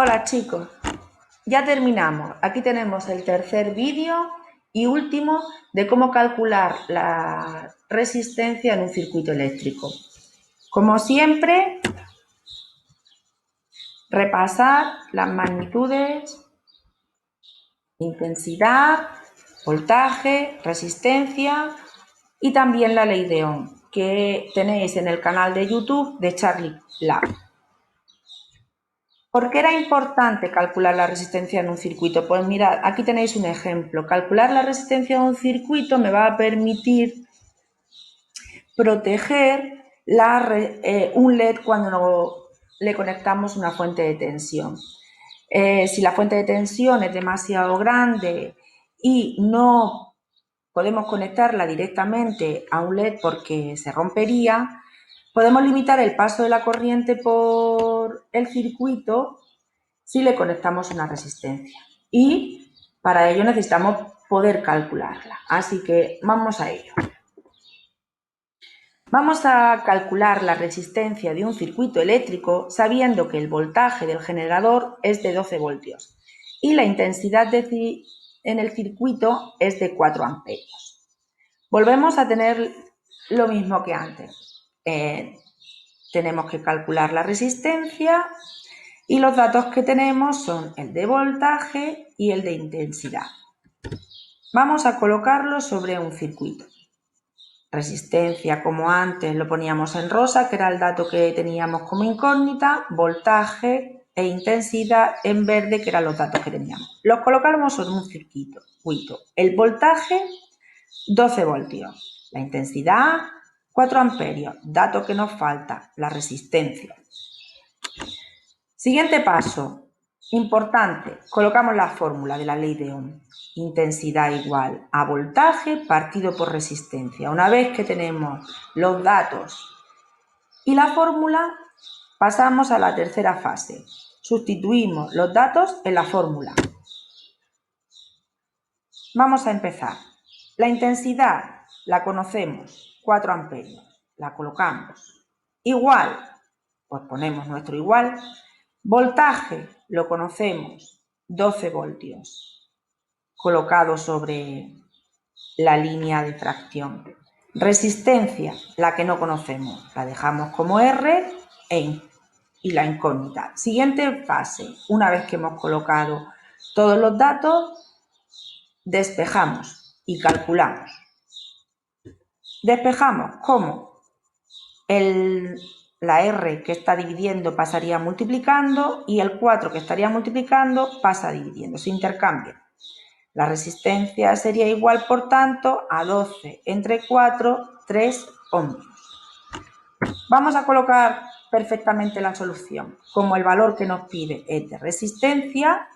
Hola chicos, ya terminamos. Aquí tenemos el tercer vídeo y último de cómo calcular la resistencia en un circuito eléctrico. Como siempre, repasar las magnitudes, intensidad, voltaje, resistencia y también la ley de Ohm, que tenéis en el canal de YouTube de Charlie Lab. ¿Por qué era importante calcular la resistencia en un circuito? Pues mirad, aquí tenéis un ejemplo. Calcular la resistencia de un circuito me va a permitir proteger un LED cuando le conectamos una fuente de tensión. Si la fuente de tensión es demasiado grande y no podemos conectarla directamente a un LED porque se rompería, podemos limitar el paso de la corriente por el circuito si le conectamos una resistencia. Y para ello necesitamos poder calcularla. Así que vamos a ello. Vamos a calcular la resistencia de un circuito eléctrico sabiendo que el voltaje del generador es de 12 voltios y la intensidad en el circuito es de 4 amperios. Volvemos a tener lo mismo que antes. Tenemos que calcular la resistencia y los datos que tenemos son el de voltaje y el de intensidad. Vamos a colocarlo sobre un circuito. Resistencia, como antes, lo poníamos en rosa, que era el dato que teníamos como incógnita, voltaje e intensidad en verde, que eran los datos que teníamos. Los colocamos sobre un circuito. El voltaje, 12 voltios. La intensidad, 4 amperios. Dato que nos falta, la resistencia. Siguiente paso, importante, colocamos la fórmula de la ley de Ohm. Intensidad igual a voltaje partido por resistencia. Una vez que tenemos los datos y la fórmula, pasamos a la tercera fase. Sustituimos los datos en la fórmula. Vamos a empezar. La intensidad la conocemos, 4 amperios. La colocamos. Igual, pues ponemos nuestro igual. Voltaje, lo conocemos, 12 voltios, colocado sobre la línea de fracción. Resistencia, la que no conocemos, la dejamos como R y la incógnita. Siguiente fase, una vez que hemos colocado todos los datos, despejamos y calculamos. Despejamos, ¿cómo? La R que está dividiendo pasaría multiplicando y el 4 que estaría multiplicando pasa dividiendo, se intercambia. La resistencia sería igual, por tanto, a 12 entre 4, 3 ohmios. Vamos a colocar perfectamente la solución. Como el valor que nos pide es de resistencia,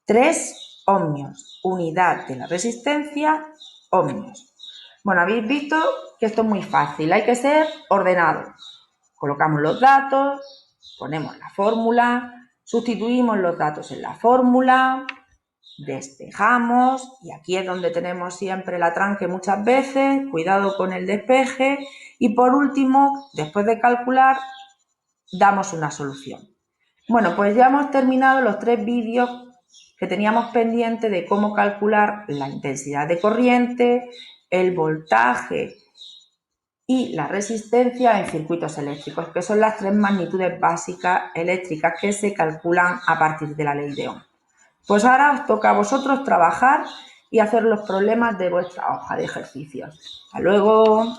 3 ohmios, unidad de la resistencia, ohmios. Bueno, habéis visto que esto es muy fácil, hay que ser ordenado. Colocamos los datos, ponemos la fórmula, sustituimos los datos en la fórmula, despejamos, y aquí es donde tenemos siempre el atranque muchas veces, cuidado con el despeje, y por último, después de calcular, damos una solución. Bueno, pues ya hemos terminado los 3 vídeos que teníamos pendiente de cómo calcular la intensidad de corriente, el voltaje y la resistencia en circuitos eléctricos, que son las 3 magnitudes básicas eléctricas que se calculan a partir de la ley de Ohm. Pues ahora os toca a vosotros trabajar y hacer los problemas de vuestra hoja de ejercicios. ¡Hasta luego!